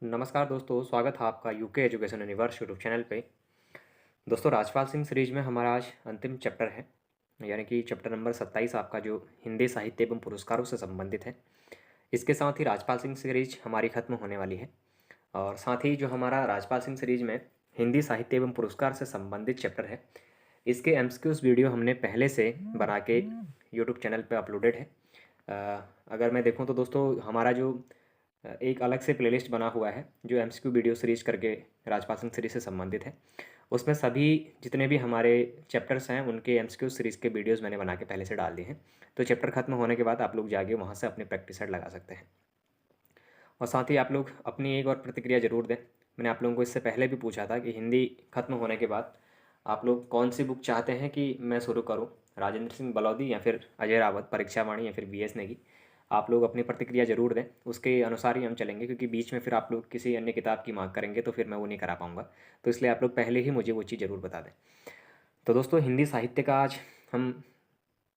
नमस्कार दोस्तों, स्वागत है आपका UK education universe YouTube channel पे। दोस्तों, राजपाल सिंह सीरीज में हमारा आज अंतिम चैप्टर है, यानी कि चैप्टर नंबर 27 आपका जो हिंदी साहित्य एवं पुरस्कारों से संबंधित है। इसके साथ ही राजपाल सिंह सीरीज हमारी ख़त्म होने वाली है और साथ ही जो हमारा राजपाल सिंह सीरीज में हिंदी साहित्य एवं पुरस्कार से संबंधित चैप्टर है, इसके एमसीक्यूज़ वीडियो हमने पहले से बना के यूट्यूब चैनल पर अपलोडेड है। अगर मैं देखूँ तो दोस्तों, हमारा जो एक अलग से प्लेलिस्ट बना हुआ है जो एमसीक्यू वीडियो सीरीज करके राजपाल सिंह सीरीज से संबंधित है। उसमें सभी जितने भी हमारे चैप्टर्स हैं उनके एमसीक्यू सीरीज़ के वीडियोस मैंने बना के पहले से डाल दिए हैं। तो चैप्टर खत्म होने के बाद आप लोग जाके वहाँ से अपने प्रैक्टिस सेट लगा सकते हैं। और साथ ही आप लोग अपनी एक और प्रतिक्रिया ज़रूर दें। मैंने आप लोगों को इससे पहले भी पूछा था कि हिंदी खत्म होने के बाद आप लोग कौन सी बुक चाहते हैं कि मैं शुरू करूं, राजेंद्र सिंह बलौदी या फिर अजय रावत परीक्षा वाणी या फिर बीएस नेगी। आप लोग अपनी प्रतिक्रिया ज़रूर दें, उसके अनुसार ही हम चलेंगे, क्योंकि बीच में फिर आप लोग किसी अन्य किताब की मांग करेंगे तो फिर मैं वो नहीं करा पाऊँगा। तो इसलिए आप लोग पहले ही मुझे वो चीज़ ज़रूर बता दें। तो दोस्तों, हिंदी साहित्य का आज हम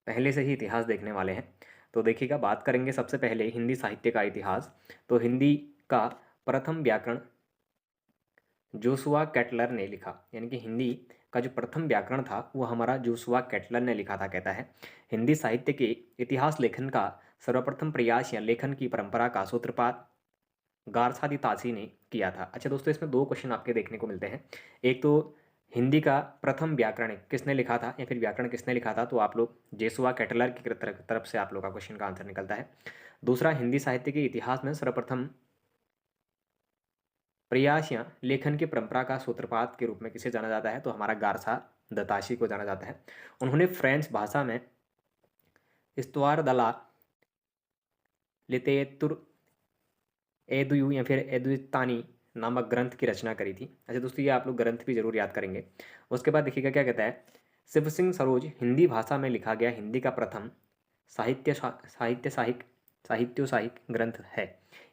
पहले से ही इतिहास देखने वाले हैं। तो देखिएगा, बात करेंगे सबसे पहले हिंदी साहित्य का इतिहास। तो हिंदी का प्रथम व्याकरण जोशुआ कैटलर ने लिखा, यानी कि हिंदी का जो प्रथम व्याकरण था वो हमारा जोशुआ कैटलर ने लिखा था। कहता है हिंदी साहित्य के इतिहास लेखन का सर्वप्रथम प्रयास या लेखन की परंपरा का सूत्रपात गारसादी तासी ने किया था। अच्छा दोस्तों, इसमें दो क्वेश्चन आपके देखने को मिलते हैं। एक तो हिंदी का प्रथम व्याकरण किसने लिखा था या फिर व्याकरण किसने लिखा था, तो आप लोग जेसुआ कैटलर की तरफ से आप लोग का क्वेश्चन का आंसर निकलता है। दूसरा, हिंदी साहित्य के इतिहास में सर्वप्रथम प्रयास या लेखन की परंपरा का सूत्रपात के रूप में किसे जाना जाता है, तो हमारा गारसा दताशी को जाना जाता है। उन्होंने फ्रेंच भाषा में इस्तवार दला लितेतुर एदुयु या फिर एदुतानी नामक ग्रंथ की रचना करी थी। अच्छा दोस्तों, ये आप लोग ग्रंथ भी जरूर याद करेंगे। उसके बाद देखिएगा क्या कहता है, शिव सिंह सरोज हिंदी भाषा में लिखा गया हिंदी का प्रथम साहित्य साहित्य साहिक साहित्योसाहिक ग्रंथ है।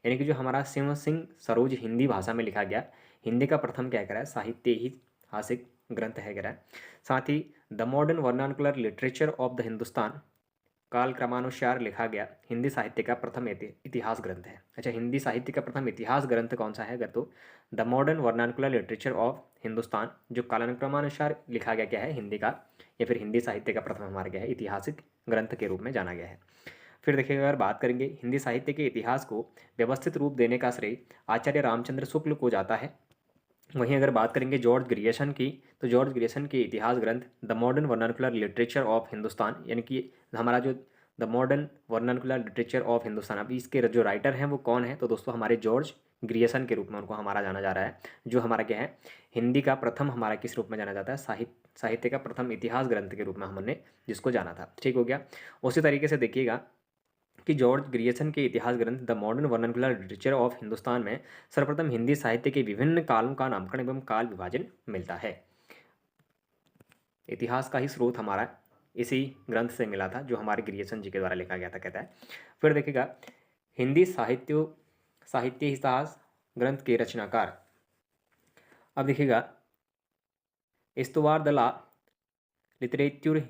यानी कि जो हमारा शिव सिंह सरोज हिंदी भाषा में लिखा गया हिंदी का प्रथम क्या कह रहा है, साहित्य ही हासिक ग्रंथ है कह रहा है। साथ ही the modern vernacular literature of the Hindustan काल क्रमानुसार लिखा गया हिंदी साहित्य का प्रथम इतिहास ग्रंथ है। अच्छा, हिंदी साहित्य का प्रथम इतिहास ग्रंथ कौन सा है, अगर तो the modern vernacular literature of Hindustan, जो कालानुक्रमानुसार लिखा गया क्या है हिंदी का, या फिर हिंदी साहित्य का प्रथम हमारा क्या है ऐतिहासिक ग्रंथ के रूप में जाना गया है। फिर देखिएगा, अगर बात करेंगे हिंदी साहित्य के इतिहास को व्यवस्थित रूप देने का श्रेय आचार्य रामचंद्र शुक्ल को जाता है। वहीं अगर बात करेंगे जॉर्ज ग्रियर्सन की, तो जॉर्ज ग्रियर्सन के इतिहास ग्रंथ the modern vernacular literature of Hindustan, यानी कि हमारा जो the modern vernacular literature of Hindustan, अभी इसके जो राइटर हैं वो कौन है, तो दोस्तों हमारे जॉर्ज ग्रियर्सन के रूप में उनको हमारा जाना जा रहा है। जो हमारा क्या है, हिंदी का प्रथम हमारा किस रूप में जाना जाता है, साहित्य का प्रथम इतिहास ग्रंथ के रूप में हमने जिसको जाना था। ठीक हो गया। उसी तरीके से देखिएगा कि जॉर्ज ग्रियर्सन के इतिहास ग्रंथ the modern vernacular literature of Hindustan में सर्वप्रथम हिंदी साहित्य के विभिन्न कालों का नामकरण एवं काल विभाजन मिलता है। इतिहास का ही स्रोत हमारा इसी ग्रंथ से मिला था जो हमारे ग्रियर्सन जी के द्वारा लिखा गया था, कहता है। फिर देखिएगा, हिंदी साहित्य इतिहास ग्रंथ के रचनाकार, अब देखिएगा, इस्तवार द ला लिटरेचर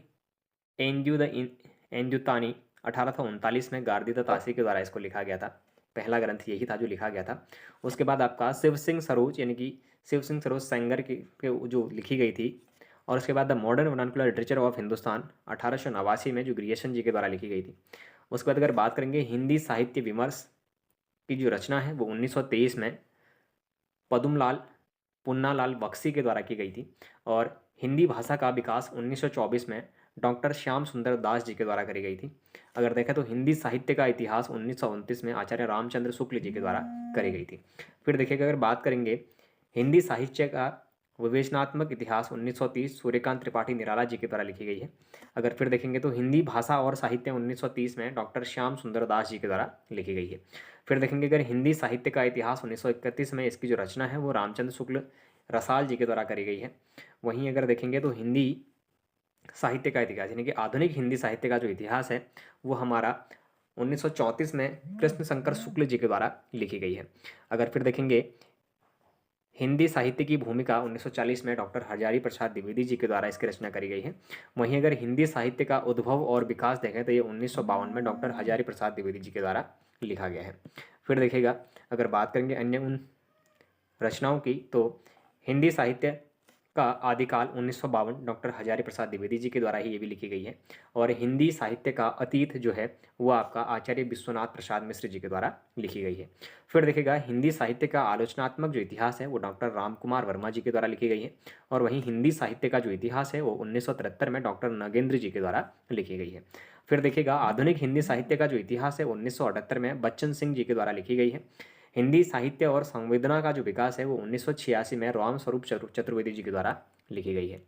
एंड्यू द एंड्यूतानी 1839 में गार्दी द तासी के द्वारा इसको लिखा गया था। पहला ग्रंथ यही था जो लिखा गया था। उसके बाद आपका शिव सिंह सरोज, यानी कि शिव सिंह सरोज सेंगर के जो लिखी गई थी। और उसके बाद the modern vernacular literature of Hindustan 1889 में जो ग्रियर्सन जी के द्वारा लिखी गई थी। उसके बाद अगर बात करेंगे हिंदी साहित्य विमर्श की जो रचना है वो 1923 में पदुमलाल पुन्नालाल बख्शी के द्वारा की गई थी। और हिंदी भाषा का विकास 1924 में डॉक्टर श्याम सुंदर दास जी के द्वारा करी गई थी। अगर देखें तो हिंदी साहित्य का इतिहास 1929 में आचार्य रामचंद्र शुक्ल जी के द्वारा करी गई थी। फिर देखिएगा, अगर बात करेंगे हिंदी साहित्य का विवेचनात्मक इतिहास 1930 सूर्यकांत त्रिपाठी निराला जी के द्वारा लिखी गई है। अगर फिर देखेंगे तो हिंदी भाषा और साहित्य 1930 में डॉक्टर श्याम सुंदर दास जी के द्वारा लिखी गई है। फिर देखेंगे अगर हिंदी साहित्य का इतिहास 1931 में इसकी जो रचना है वो रामचंद्र शुक्ल रसाल जी के द्वारा करी गई है। वहीं अगर देखेंगे तो हिंदी साहित्य का इतिहास, यानी कि आधुनिक हिंदी साहित्य का जो इतिहास है वो हमारा 1934 में कृष्ण शंकर शुक्ल जी के द्वारा लिखी गई है। अगर फिर देखेंगे हिंदी साहित्य की भूमिका 1940 में डॉक्टर हजारी प्रसाद द्विवेदी जी के द्वारा इसकी रचना करी गई है। वहीं अगर हिंदी साहित्य का उद्भव और विकास देखें तो ये 1952 में डॉक्टर हजारी प्रसाद द्विवेदी जी के द्वारा लिखा गया है। फिर देखिएगा, अगर बात करेंगे अन्य उन रचनाओं की, तो हिंदी साहित्य का आदिकाल 1952 डॉक्टर हजारी प्रसाद द्विवेदी जी के द्वारा ही ये भी लिखी गई है। और हिंदी साहित्य का अतीत जो है वो आपका आचार्य विश्वनाथ प्रसाद मिश्र जी के द्वारा लिखी गई है। फिर देखिएगा हिंदी साहित्य का आलोचनात्मक जो इतिहास है वो डॉक्टर राम कुमार वर्मा जी के द्वारा लिखी गई है। और वहीं हिंदी साहित्य का जो इतिहास है वो 1973 में डॉक्टर नगेंद्र जी के द्वारा लिखी गई है। फिर देखिएगा आधुनिक हिंदी साहित्य का जो इतिहास है 1978 में बच्चन सिंह जी के द्वारा लिखी गई है। हिंदी साहित्य और संवेदना का जो विकास है वो 1986 में राम स्वरूप चतुर्वेदी जी के द्वारा लिखी गई है।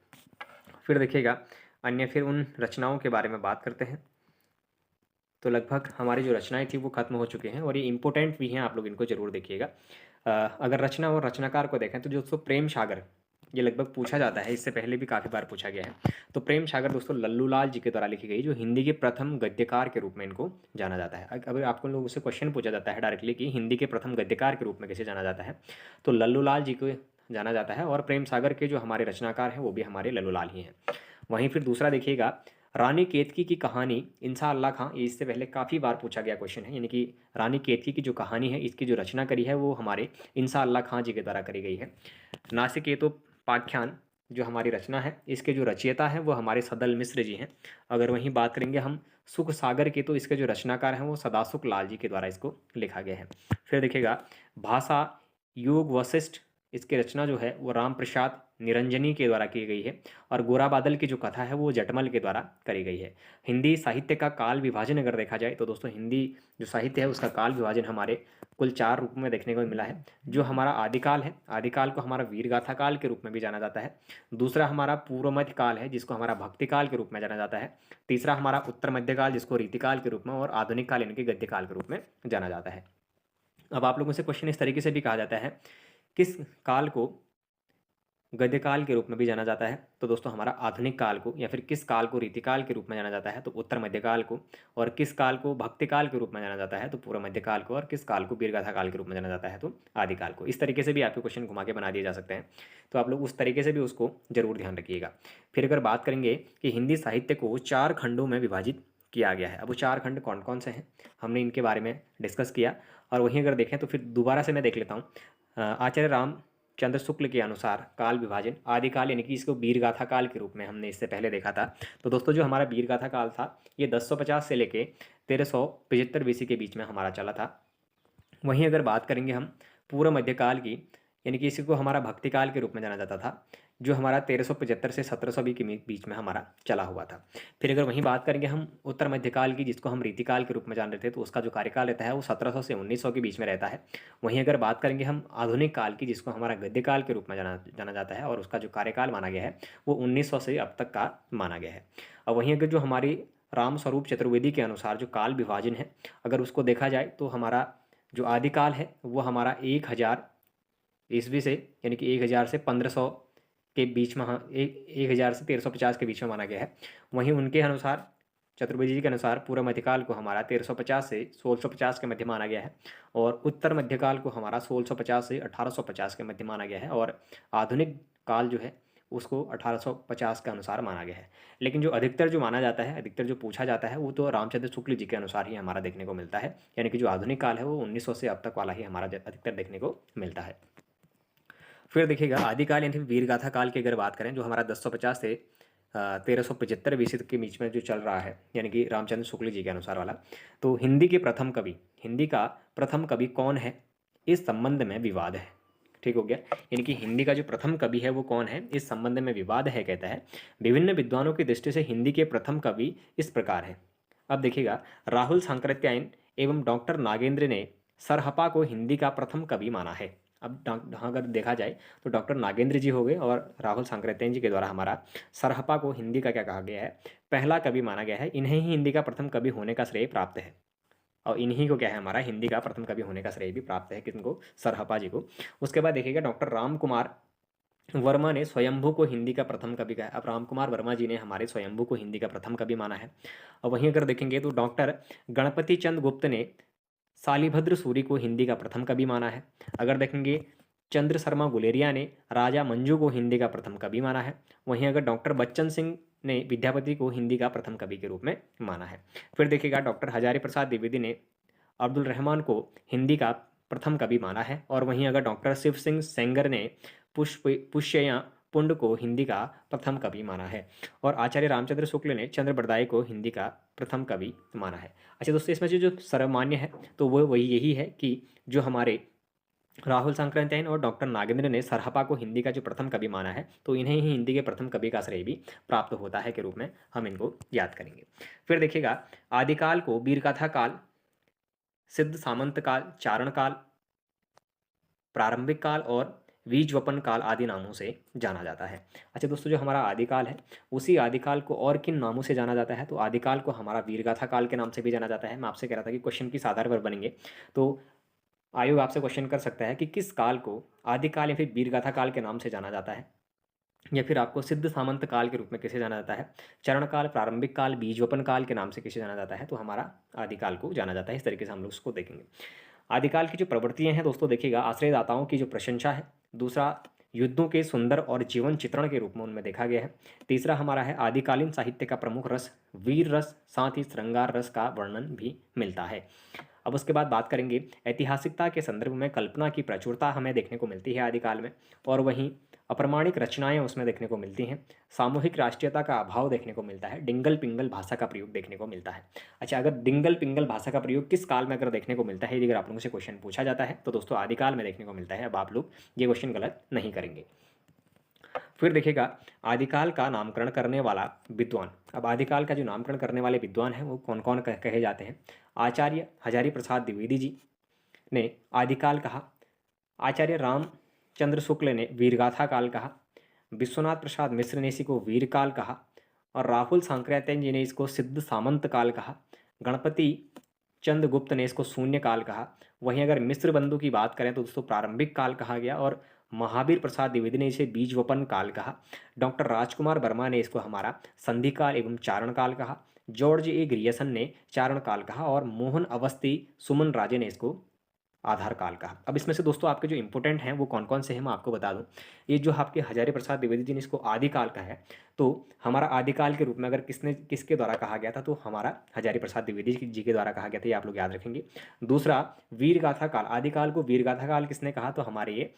फिर देखिएगा अन्य फिर उन रचनाओं के बारे में बात करते हैं। तो लगभग हमारी जो रचनाएं थी वो खत्म हो चुकी हैं और ये इंपॉर्टेंट भी हैं, आप लोग इनको जरूर देखिएगा। अगर रचना और रचनाकार को देखें तो दोस्तों प्रेम सागर ये लगभग पूछा जाता है, इससे पहले भी काफ़ी बार पूछा गया है। तो प्रेम सागर दोस्तों लल्लू लाल जी के द्वारा लिखी गई, जो हिंदी के प्रथम गद्यकार के रूप में इनको जाना जाता है। अगर आपको लोगों से क्वेश्चन पूछा जाता है डायरेक्टली कि हिंदी के प्रथम गद्यकार के रूप में कैसे जाना जाता है, तो लल्लू लाल जी को जाना जाता है। और प्रेम सागर के जो हमारे रचनाकार हैं वो भी हमारे लल्लू लाल ही हैं। वहीं फिर दूसरा देखिएगा रानी केतकी की कहानी इंसा अल्लाह खां, ये इससे पहले काफ़ी बार पूछा गया क्वेश्चन है। यानी कि रानी केतकी की जो कहानी है इसकी जो रचना करी है वो हमारे इंसा अल्लाह खां जी के द्वारा करी गई है। नासिकेतोपाख्यान जो हमारी रचना है इसके जो रचयिता हैं वो हमारे सदल मिश्र जी हैं। अगर वहीं बात करेंगे हम सुख सागर के, तो इसके जो रचनाकार हैं वो सदासुख लाल जी के द्वारा इसको लिखा गया है। फिर देखिएगा भाषा योग वशिष्ठ, इसकी रचना जो है वो राम प्रसाद निरंजनी के द्वारा की गई है। और गोरा बादल की जो कथा है वो जटमल के द्वारा करी गई है। हिंदी साहित्य का काल विभाजन अगर देखा जाए तो दोस्तों हिंदी जो साहित्य है उसका काल विभाजन हमारे कुल 4 रूप में देखने को मिला है। जो हमारा आदिकाल है, आदिकाल को हमारा वीरगाथा काल के रूप में भी जाना जाता है। दूसरा हमारा पूर्व मध्य काल है जिसको हमारा भक्ति काल के रूप में जाना जाता है। तीसरा हमारा उत्तर मध्यकाल जिसको रीतिकाल के रूप में, और आधुनिक काल यानी कि गद्यकाल के रूप में जाना जाता है। अब आप लोगों से क्वेश्चन इस तरीके से भी कहा जाता है किस काल को गद्यकाल के रूप में भी जाना जाता है, तो दोस्तों हमारा आधुनिक काल को, या फिर किस काल को रीतिकाल के रूप में जाना जाता है तो उत्तर मध्यकाल को, और किस काल को भक्तिकाल के रूप में जाना जाता है तो पूर्व मध्यकाल को, और किस काल को वीरगाथा काल के रूप में जाना जाता है तो आदिकाल को। इस तरीके से भी आपके क्वेश्चन घुमा के बना दिए जा सकते हैं, तो आप लोग उस तरीके से भी उसको जरूर ध्यान रखिएगा। फिर अगर बात करेंगे कि हिंदी साहित्य को 4 खंडों में विभाजित किया गया है, अब वो 4 खंड कौन कौन से हैं हमने इनके बारे में डिस्कस किया। और वहीं अगर देखें तो फिर दोबारा से मैं देख लेता हूँ। आचार्य रामचंद्र शुक्ल के अनुसार काल विभाजन आदिकाल यानी कि इसको वीरगाथा काल के रूप में हमने इससे पहले देखा था। तो दोस्तों जो हमारा वीरगाथा काल था ये 1050 से लेके 1375 बीसी के बीच में हमारा चला था। वहीं अगर बात करेंगे हम पूर्व मध्यकाल की, यानी कि इसको हमारा भक्तिकाल के रूप में जाना जाता था, जो हमारा 1375 से 1720 के बीच में हमारा चला हुआ था। फिर अगर वहीं बात करेंगे हम उत्तर मध्यकाल की, जिसको हम रीतिकाल के रूप में जान रहे थे, तो उसका जो कार्यकाल रहता है वो 1700 से 1900 के बीच में रहता है। वहीं अगर बात करेंगे हम आधुनिक काल की, जिसको हमारा गद्यकाल के रूप में जाना जाता है, और उसका जो कार्यकाल माना गया है वो 1900 से अब तक का माना गया है। और वहीं अगर जो हमारी राम स्वरूप चतुर्वेदी के अनुसार जो काल विभाजन है अगर उसको देखा जाए तो हमारा जो आदिकाल है वो हमारा 1000 ईस्वी से, यानी कि 1000 से 1500 के बीच में, 1000 से 1350 के बीच में माना गया है। वहीं उनके अनुसार, चतुर्वेदी जी के अनुसार, पूर्व मध्यकाल को हमारा 1350 से 1650 के मध्य माना गया है, और उत्तर मध्यकाल को हमारा 1650 से 1850 के मध्य माना गया है, और आधुनिक काल जो है उसको 1850 के अनुसार माना गया है। लेकिन जो अधिकतर जो माना जाता है, अधिकतर जो पूछा जाता है वो तो रामचंद्र शुक्ल जी के अनुसार ही हमारा देखने को मिलता है। यानी कि जो आधुनिक काल है वो 1900 से अब तक वाला ही हमारा अधिकतर देखने को मिलता है। फिर देखिएगा आदिकाल यानी वीरगाथा काल की अगर बात करें, जो हमारा 1050 से 1375 बीसी के बीच में जो चल रहा है, यानी कि रामचंद्र शुक्ल जी के अनुसार वाला, तो हिंदी के प्रथम कवि, हिंदी का प्रथम कवि कौन है इस संबंध में विवाद है। ठीक हो गया, यानी कि हिंदी का जो प्रथम कवि है वो कौन है इस संबंध में विवाद है। कहता है विभिन्न विद्वानों की दृष्टि से हिंदी के प्रथम कवि इस प्रकार है। अब देखिएगा राहुल सांकृत्यायन एवं डॉक्टर नागेंद्र ने सरहपा को हिंदी का प्रथम कवि माना है। अब अगर देखा जाए तो डॉक्टर नागेंद्र जी हो गए और राहुल सांकृत्यायन जी के द्वारा हमारा सरहपा को हिंदी का क्या कहा गया है, पहला कवि माना गया है। इन्हें ही हिंदी का प्रथम कवि होने का श्रेय प्राप्त है, और इन्हीं को क्या है हमारा हिंदी का प्रथम कवि होने का श्रेय भी प्राप्त है, किनको, सरहपा जी को। उसके बाद देखिएगा डॉक्टर राम कुमार वर्मा ने स्वयंभू को हिंदी का प्रथम कवि कहा। अब राम कुमार वर्मा जी ने हमारे स्वयंभू को हिंदी का प्रथम कवि माना है। और वहीं अगर देखेंगे तो डॉक्टर गणपति चंद गुप्त ने शालिभद्र सूरी को हिंदी का प्रथम कवि माना है। अगर देखेंगे चंद्र शर्मा गुलेरिया ने राजा मंजू को हिंदी का प्रथम कवि माना है। वहीं अगर डॉक्टर बच्चन सिंह ने विद्यापति को हिंदी का प्रथम कवि के रूप में माना है। फिर देखिएगा डॉक्टर हजारी प्रसाद द्विवेदी ने अब्दुल रहमान को हिंदी का प्रथम कवि माना है। और वहीं अगर डॉक्टर शिव सिंह सेंगर ने पुष्यया पुंड को हिंदी का प्रथम कवि माना है। और आचार्य रामचंद्र शुक्ल ने चंद्र बरदाई को हिंदी का प्रथम कवि माना है। अच्छा दोस्तों, इसमें से जो सर्वमान्य है तो वो वही यही है कि जो हमारे राहुल सांकृत्यायन और डॉक्टर नागेंद्र ने सरहपा को हिंदी का जो प्रथम कवि माना है, तो इन्हें ही हिंदी के प्रथम कवि का श्रेय भी प्राप्त होता है के रूप में हम इनको याद करेंगे। फिर देखिएगा, आदिकाल को वीरगाथा काल, सिद्ध सामंत काल, चारण काल, प्रारंभिक काल और बीजवपन काल आदि नामों से जाना जाता है। अच्छा दोस्तों, जो हमारा आदिकाल है उसी आदिकाल को और किन नामों से जाना जाता है, तो आदिकाल को हमारा वीरगाथा काल के नाम से भी जाना जाता है। मैं आपसे कह रहा था कि क्वेश्चन किस आधार पर बनेंगे, तो आयोग आपसे क्वेश्चन कर सकता है कि किस काल को आदिकाल या फिर वीरगाथा काल के नाम से जाना जाता है, या फिर आपको सिद्ध सामंत काल के रूप में किसे जाना जाता है, चरण काल, प्रारंभिक काल, बीजवपन काल के नाम से किसे जाना जाता है, तो हमारा आदिकाल को जाना जाता है। इस तरीके से हम लोग उसको देखेंगे। आदिकाल की जो प्रवृत्तियां हैं दोस्तों, देखिएगा, आश्रयदाताओं की जो प्रशंसा है, दूसरा युद्धों के सुंदर और जीवन चित्रण के रूप में उनमें देखा गया है, तीसरा हमारा है आदिकालीन साहित्य का प्रमुख रस वीर रस, साथ ही श्रृंगार रस का वर्णन भी मिलता है। अब उसके बाद बात करेंगे ऐतिहासिकता के संदर्भ में कल्पना की प्रचुरता हमें देखने को मिलती है आदिकाल में, और वहीं अप्रमाणिक रचनाएं उसमें देखने को मिलती हैं। सामूहिक राष्ट्रीयता का अभाव देखने को मिलता है। डिंगल पिंगल भाषा का प्रयोग देखने को मिलता है। अच्छा, अगर डिंगल पिंगल भाषा का प्रयोग किस काल में अगर देखने को मिलता है, यदि अगर आप लोगों से क्वेश्चन पूछा जाता है, तो दोस्तों आदिकाल में देखने को मिलता है। अब आप लोग ये क्वेश्चन गलत नहीं करेंगे। फिर देखिएगा, आदिकाल का नामकरण करने वाला विद्वान। अब आदिकाल का जो नामकरण करने वाले विद्वान हैं वो कौन कौन कहे जाते हैं। आचार्य हजारी प्रसाद द्विवेदी जी ने आदिकाल कहा, आचार्य रामचंद्र शुक्ल ने वीरगाथा काल कहा, विश्वनाथ प्रसाद मिश्र ने इसी को वीरकाल कहा, और राहुल सांकृत्यायन जी ने इसको सिद्ध सामंत काल कहा, गणपति चंद गुप्त ने इसको शून्य काल कहा। वहीं अगर मिश्र बंधु की बात करें तो दोस्तों प्रारंभिक काल कहा गया, और महावीर प्रसाद द्विवेदी ने इसे बीजवपन काल कहा। डॉक्टर राजकुमार वर्मा ने इसको हमारा संधि काल एवं चारण काल कहा। जॉर्ज ए ग्रियसन ने चारण काल कहा, और मोहन अवस्थी सुमन राजे ने इसको आधार काल कहा। अब इसमें से दोस्तों आपके जो इंपॉर्टेंट हैं वो कौन कौन से हैं मैं आपको बता दूं। ये जो आपके हजारी प्रसाद द्विवेदी जी ने इसको आदिकाल कहा है, तो हमारा आदिकाल के रूप में अगर किसके द्वारा कहा गया था, तो हमारा हजारी प्रसाद द्विवेदी जी के द्वारा कहा गया था। ये आप लोग याद रखेंगे। दूसरा, वीरगाथा काल, आदिकाल को वीरगाथा काल किसने कहा, तो हमारे ये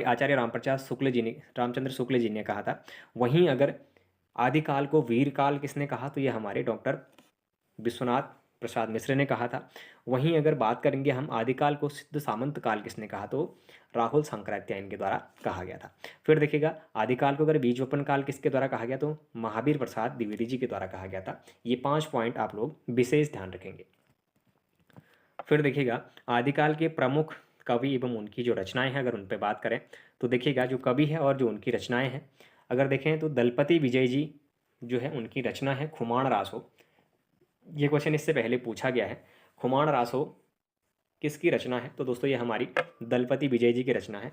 आचार्य रामचंद्र शुक्ल जी ने कहा था। वहीं अगर आदिकाल को वीरकाल किसने कहा, तो ये हमारे डॉक्टर विश्वनाथ प्रसाद मिश्र ने कहा था। वहीं अगर बात करेंगे हम आदिकाल को सिद्ध सामंत काल किसने कहा, तो राहुल सांकृत्यायन के द्वारा कहा गया था। फिर देखिएगा, आदिकाल को अगर बीजवपन काल किसके द्वारा कहा गया, तो महावीर प्रसाद द्विवेदी जी के द्वारा कहा गया था। ये 5 पॉइंट आप लोग विशेष ध्यान रखेंगे। फिर देखिएगा, आदिकाल के प्रमुख कवि एवं उनकी जो रचनाएं हैं अगर उन पर बात करें, तो देखिएगा जो कवि है और जो उनकी रचनाएं हैं, अगर देखें तो दलपति विजय जी जो है उनकी रचना है खुमाण रासो। ये क्वेश्चन इससे पहले पूछा गया है। खुमाण रासो किसकी रचना है, तो दोस्तों ये हमारी दलपति विजय जी की रचना है।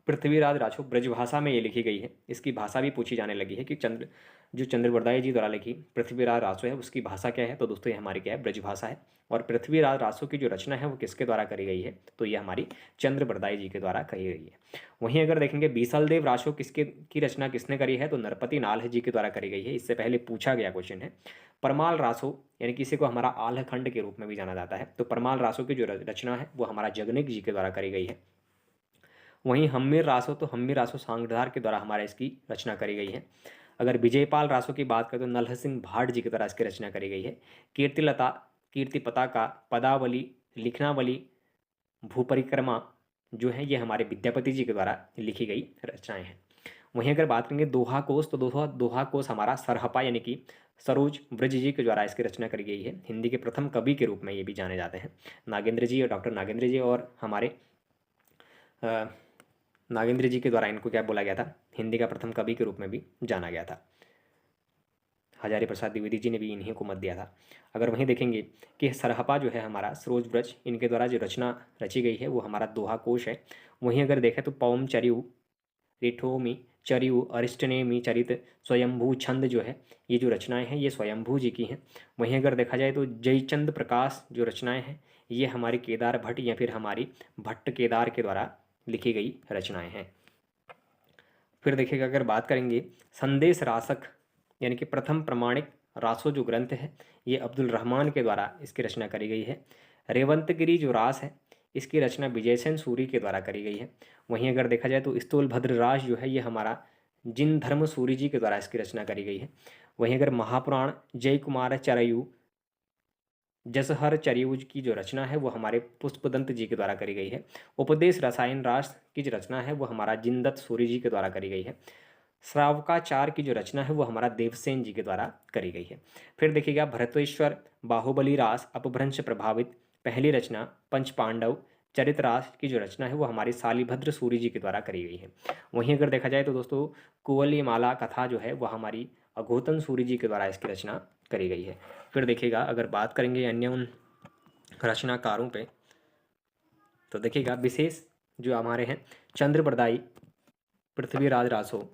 पृथ्वीराज रासो ब्रजभाषा में ये लिखी गई है। इसकी भाषा भी पूछी जाने लगी है कि चंद्र बरदाई जी द्वारा लिखी पृथ्वीराज रासो है उसकी भाषा क्या है, तो दोस्तों ये हमारी क्या है, ब्रजभाषा है। और पृथ्वीराज रासो की जो रचना है वो किसके द्वारा करी गई है, तो ये हमारी चंद्र बरदाई जी के द्वारा कही गई है। वहीं अगर देखेंगे बीसलदेव रासो की रचना किसने करी है, तो नरपति नाल्ह जी के द्वारा करी गई है। इससे पहले पूछा गया क्वेश्चन है। परमाल रासो यानी कि इसी को हमारा आल्हखंड के रूप में भी जाना जाता है, तो परमाल रासो की जो रचना है वो हमारा जगनिक जी के द्वारा करी गई है। वहीं हम्मीर रासो सांगधार के द्वारा हमारा इसकी रचना करी गई है। अगर विजयपाल रासो की बात करें तो नल्ह सिंह भाट जी की द्वारा इसकी रचना करी गई है। कीर्तिपता का पदावली, लिखनावली, भूपरिक्रमा जो है ये हमारे विद्यापति जी के द्वारा लिखी गई रचनाएं हैं। वहीं अगर बात करेंगे दोहा कोश, तो दोहा कोश हमारा सरहपा यानी कि सरोज ब्रज जी के द्वारा इसकी रचना करी गई है। हिंदी के प्रथम कवि के रूप में ये भी जाने जाते हैं, नागेंद्र जी और डॉक्टर नागेंद्र जी, और हमारे नागेंद्र जी के द्वारा इनको क्या बोला गया था, हिंदी का प्रथम कवि के रूप में भी जाना गया था। हजारी प्रसाद द्विवेदी जी ने भी इन्हीं को मत दिया था। अगर वहीं देखेंगे कि सरहपा जो है हमारा सरोज ब्रज, इनके द्वारा जो रचना रची गई है वो हमारा दोहा कोश है। वहीं अगर देखें तो पौम चरियु, रिठोमी चरियु, अरिष्टनेमी चरित, स्वयंभू छंद जो है ये जो रचनाएं हैं ये स्वयंभू जी की हैं। वहीं अगर देखा जाए तो जयचंद प्रकाश जो रचनाएं हैं ये हमारी केदार भट्ट या फिर हमारी भट्ट केदार के द्वारा लिखी गई रचनाएं हैं। फिर देखिएगा, अगर बात करेंगे संदेश रासक यानी कि प्रथम प्रमाणिक रासो जो ग्रंथ है ये अब्दुल रहमान के द्वारा इसकी रचना करी गई है। रेवंतगिरी जो रास है इसकी रचना विजयसेन सूरी के द्वारा करी गई है। वहीं अगर देखा जाए तो स्थूलभद्र रास जो है ये हमारा जिन धर्म सूरी जी के द्वारा इसकी रचना करी गई है। वहीं अगर महापुराण जय कुमार चरयु जसहर चरियुज की जो रचना है वो हमारे पुष्पदंत जी के द्वारा करी गई है। उपदेश रसायन रास की जो रचना है वो हमारा जिनदत्त सूरी जी के द्वारा करी गई है। श्रावकाचार की जो रचना है वो हमारा देवसेन जी के द्वारा करी गई है। फिर देखिएगा भरतेश्वर बाहुबली रास अपभ्रंश प्रभावित पहली रचना पंच पांडव चरित रास की जो रचना है वो हमारी शालिभद्र सूरी जी के द्वारा करी गई है। वहीं अगर देखा जाए तो दोस्तों कुवलीमाला कथा जो है वह हमारी अघोतन सूरी जी के द्वारा इसकी रचना करी गई है। फिर देखिएगा अगर बात करेंगे अन्य उन रचनाकारों पे तो देखिएगा विशेष जो हमारे हैं चंद्रप्रदायी पृथ्वीराज रासो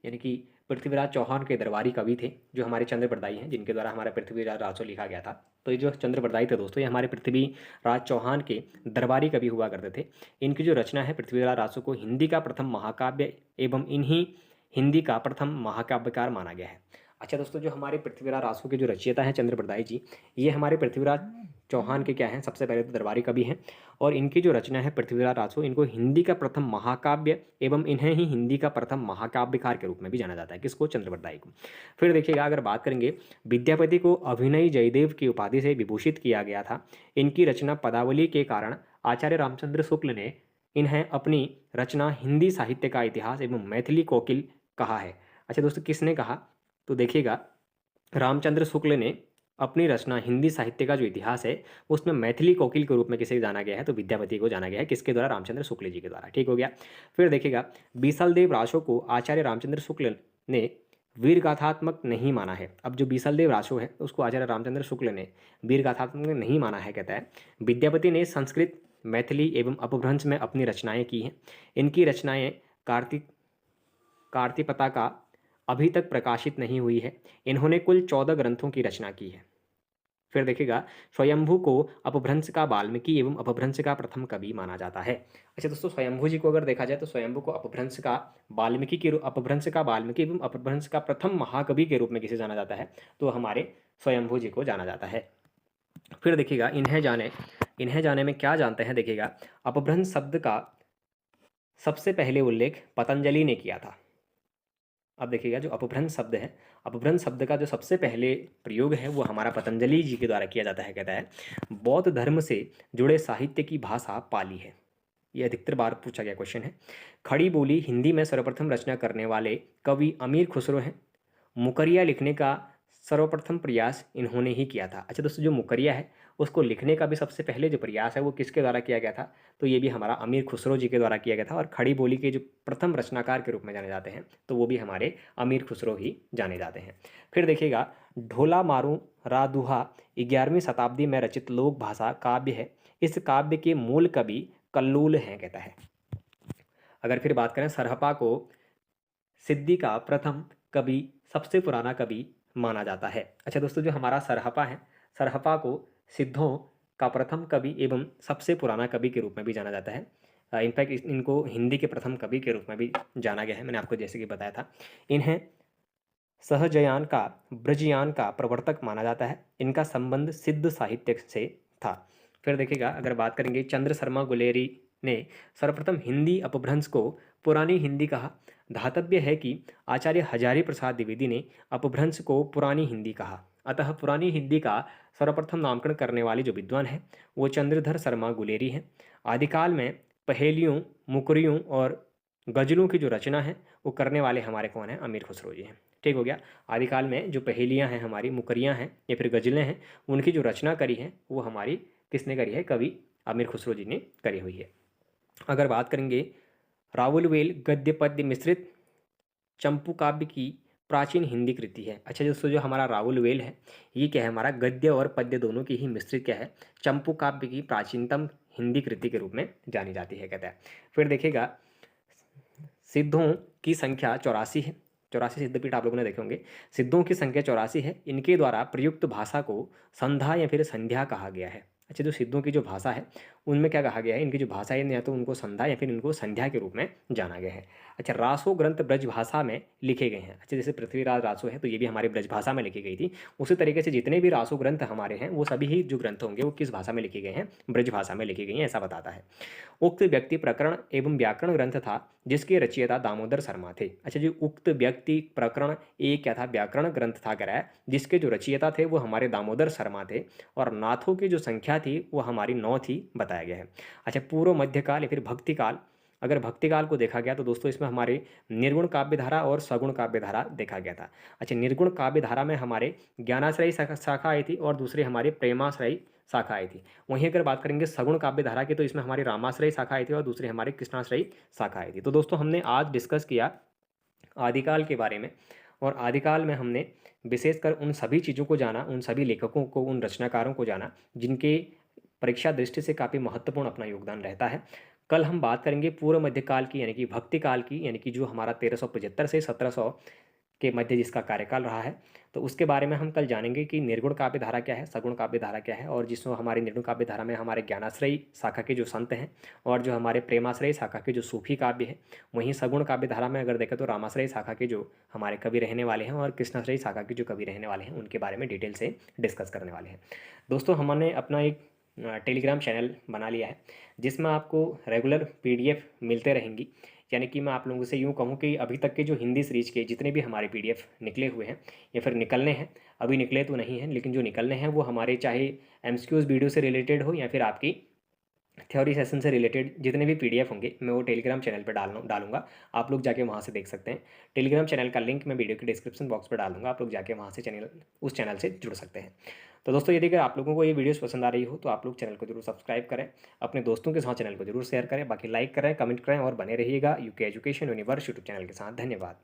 यानी कि पृथ्वीराज चौहान के दरबारी कवि थे जो हमारे चंद्रप्रदायी हैं जिनके द्वारा हमारा पृथ्वीराज रासो लिखा गया था। तो ये जो चंद्रप्रदायी थे दोस्तों ये हमारे पृथ्वीराज चौहान के दरबारी कवि हुआ करते थे। इनकी जो रचना है पृथ्वीराज रासो को हिंदी का प्रथम महाकाव्य एवं इन्हीं हिंदी का प्रथम महाकाव्यकार माना गया है। अच्छा दोस्तों जो हमारे पृथ्वीराज रासो के जो रचयिता हैं चंद्रप्रदायी जी ये हमारे पृथ्वीराज चौहान के क्या हैं सबसे पहले तो दरबारी कवि हैं और इनकी जो रचना है पृथ्वीराज रासो इनको हिंदी का प्रथम महाकाव्य एवं इन्हें ही हिंदी का प्रथम महाकाव्यकार के रूप में भी जाना जाता है। किसको? चंद्रप्रदायी को। फिर देखिएगा अगर बात करेंगे विद्यापति को अभिनय जयदेव की उपाधि से विभूषित किया गया था। इनकी रचना पदावली के कारण आचार्य रामचंद्र शुक्ल ने इन्हें अपनी रचना हिंदी साहित्य का इतिहास एवं मैथिली कोकिल कहा है। अच्छा दोस्तों किसने कहा? तो देखिएगा रामचंद्र शुक्ल ने अपनी रचना हिंदी साहित्य का जो इतिहास है उसमें मैथिली कोकिल के रूप में किसे जाना गया है? तो विद्यापति को जाना गया है। किसके द्वारा? रामचंद्र शुक्ल जी के द्वारा। ठीक हो गया। फिर देखिएगा बीसलदेव रासो को आचार्य रामचंद्र शुक्ल ने वीर गाथात्मक नहीं माना है। अब जो बीसलदेव रासो है उसको आचार्य रामचंद्र शुक्ल ने वीर गाथात्मक नहीं माना है। कहता है विद्यापति ने संस्कृत मैथिली एवं अपभ्रंश में अपनी रचनाएं की हैं। इनकी रचनाएं कार्तिपता का अभी तक प्रकाशित नहीं हुई है। इन्होंने कुल 14 ग्रंथों की रचना की है। फिर देखिएगा स्वयंभू को अपभ्रंश का वाल्मीकि एवं अपभ्रंश का प्रथम कवि माना जाता है। अच्छा दोस्तों स्वयंभू जी को अगर देखा जाए तो स्वयंभू को अपभ्रंश का वाल्मीकि एवं अपभ्रंश का प्रथम महाकवि के रूप में किसे जाना जाता है? तो हमारे स्वयंभू जी को जाना जाता है। फिर देखिएगा इन्हें जाने में क्या जानते हैं? देखिएगा अपभ्रंश शब्द का सबसे पहले उल्लेख पतंजलि ने किया था। अब देखिएगा जो अपभ्रंश शब्द है अपभ्रंश शब्द का जो सबसे पहले प्रयोग है वो हमारा पतंजलि जी के द्वारा किया जाता है। कहता है बौद्ध धर्म से जुड़े साहित्य की भाषा पाली है। ये अधिकतर बार पूछा गया क्वेश्चन है। खड़ी बोली हिंदी में सर्वप्रथम रचना करने वाले कवि अमीर खुसरो हैं। मुकरिया लिखने का सर्वप्रथम प्रयास इन्होंने ही किया था। अच्छा दोस्तों जो मुकरिया है उसको लिखने का भी सबसे पहले जो प्रयास है वो किसके द्वारा किया गया था? तो ये भी हमारा अमीर खुसरो जी के द्वारा किया गया था। और खड़ी बोली के जो प्रथम रचनाकार के रूप में जाने जाते हैं तो वो भी हमारे अमीर खुसरो ही जाने जाते हैं। फिर देखिएगा ढोला मारू रादुहा 11वीं शताब्दी में रचित लोक भाषा काव्य है। इस काव्य के मूल कवि कल्लूल हैं। कहता है अगर फिर बात करें सरहपा को सिद्धि का प्रथम कवि सबसे पुराना कवि माना जाता है। अच्छा दोस्तों जो हमारा सरहपा है सरहपा को सिद्धों का प्रथम कवि एवं सबसे पुराना कवि के रूप में भी जाना जाता है। इनफैक्ट इनको हिंदी के प्रथम कवि के रूप में भी जाना गया है। मैंने आपको जैसे कि बताया था। इन्हें सहजयान का ब्रजयान का प्रवर्तक माना जाता है। इनका संबंध सिद्ध साहित्य से था। फिर देखिएगा अगर बात करेंगे चंद्र शर्मा गुलेरी ने सर्वप्रथम हिंदी अपभ्रंश को पुरानी हिंदी कहा। धातव्य है कि आचार्य हजारी प्रसाद द्विवेदी ने अपभ्रंश को पुरानी हिंदी कहा। अतः पुरानी हिंदी का सर्वप्रथम नामकरण करने वाले जो विद्वान हैं वो चंद्रधर शर्मा गुलेरी हैं। आदिकाल में पहेलियों मुकरियों और गजलों की जो रचना है वो करने वाले हमारे कौन हैं? अमीर खुसरो जी हैं। ठीक हो गया। आदिकाल में जो पहेलियाँ हैं हमारी मुकरियाँ हैं या फिर गजलें हैं उनकी जो रचना करी है वो हमारी किसने करी है? कवि अमीर खुसरो जी ने करी हुई है। अगर बात करेंगे रावलवेल गद्य पद्य मिश्रित चंपू काव्य की प्राचीन हिंदी कृति है। अच्छा दोस्तों जो हमारा रावलवेल है ये क्या है? हमारा गद्य और पद्य दोनों की ही मिश्रित क्या है? चंपू काव्य की प्राचीनतम हिंदी कृति के रूप में जानी जाती है। कहता है फिर देखिएगा सिद्धों की संख्या 84 है। 84 सिद्धपीठ आप लोगों ने देखे होंगे। सिद्धों की संख्या 84 है। इनके द्वारा प्रयुक्त भाषा को संध्या या फिर संध्या कहा गया है। अच्छा, जो सिद्धों की जो भाषा है उनमें क्या कहा गया है, इनकी जो भाषा है या तो उनको संध्या या फिर इनको संध्या के रूप में जाना गया है। अच्छा, रासो ग्रंथ ब्रज भाषा में लिखे गए हैं। अच्छा, जैसे पृथ्वीराज रासो है तो ये भी हमारे ब्रज भाषा में लिखी गई थी। उसी तरीके से जितने भी रासो ग्रंथ हमारे हैं वो सभी ही जो ग्रंथ होंगे वो किस भाषा में लिखे गए हैं, ब्रज भाषा में लिखी गई हैं, ऐसा बताता है। उक्त व्यक्ति प्रकरण एवं व्याकरण ग्रंथ था जिसके रचयिता दामोदर शर्मा थे। अच्छा, जो उक्त व्यक्ति प्रकरण एक क्या था, व्याकरण ग्रंथ था कराया, जिसके जो रचयिता थे वो हमारे दामोदर शर्मा थे, और नाथों की जो संख्या थी वो हमारी 9 थी बताया गया है। अच्छा, पूर्व मध्यकाल या फिर भक्तिकाल, अगर भक्तिकाल को देखा गया तो दोस्तों इसमें हमारे निर्गुण काव्य धारा और सगुण काव्य धारा देखा गया था। अच्छा, निर्गुण काव्य धारा में हमारे ज्ञानाश्रयी शाखा आई थी और दूसरी हमारी प्रेमाश्रयी शाखा आई थी। वहीं अगर बात करेंगे सगुण काव्य धारा की तो इसमें हमारी रामाश्रयी शाखा आई थी और दूसरी हमारी कृष्णाश्रयी शाखा आई थी। तो दोस्तों हमने आज डिस्कस किया आदिकाल के बारे में, और आदिकाल में हमने विशेषकर उन सभी चीज़ों को जाना, उन सभी लेखकों को, उन रचनाकारों को जाना जिनके परीक्षा दृष्टि से काफ़ी महत्वपूर्ण अपना योगदान रहता है। कल हम बात करेंगे पूर्व मध्यकाल की यानी कि भक्ति काल की, यानी कि जो हमारा 1375 से 1700 के मध्य जिसका कार्यकाल रहा है, तो उसके बारे में हम कल जानेंगे कि निर्गुण काव्य धारा क्या है, सगुण काव्य धारा क्या है, और जिसमें हमारी निर्गुण काव्य धारा में हमारे ज्ञानाश्रयी शाखा के जो संत हैं और जो हमारे प्रेमाश्रयी शाखा के जो सूफी काव्य है, वहीं सगुण काव्य धारा में अगर देखें तो रामाश्रयी शाखा के जो हमारे कवि रहने वाले हैं और कृष्णाश्रयी शाखा के जो कवि रहने वाले हैं उनके बारे में डिटेल से डिस्कस करने वाले हैं। दोस्तों हमने अपना एक टेलीग्राम चैनल बना लिया है जिसमें आपको रेगुलर पीडीएफ मिलते रहेंगी। यानी कि मैं आप लोगों से यूँ कहूँ कि अभी तक के जो हिंदी सीरीज के जितने भी हमारे पीडीएफ निकले हुए हैं या फिर निकलने हैं, अभी निकले तो नहीं हैं लेकिन जो निकलने हैं वो हमारे चाहे एमसीक्यूज वीडियो से रिलेटेड हो या फिर आपकी थ्योरी सेशन से रिलेटेड जितने भी पीडीएफ होंगे मैं वो टेलीग्राम चैनल पर डालूंगा। आप लोग जाके वहाँ से देख सकते हैं। टेलीग्राम चैनल का लिंक मैं वीडियो के डिस्क्रिप्शन बॉक्स पर डाल दूंगा, आप लोग जाके वहाँ से उस चैनल से जुड़ सकते हैं। तो दोस्तों यदि अगर आप लोगों को ये वीडियोस पसंद आ रही हो तो आप लोग चैनल को जरूर सब्सक्राइब करें, अपने दोस्तों के साथ चैनल को जरूर शेयर करें, बाकी लाइक करें, कमेंट करें और बने रहिएगा UK education universe YouTube channel के साथ। धन्यवाद।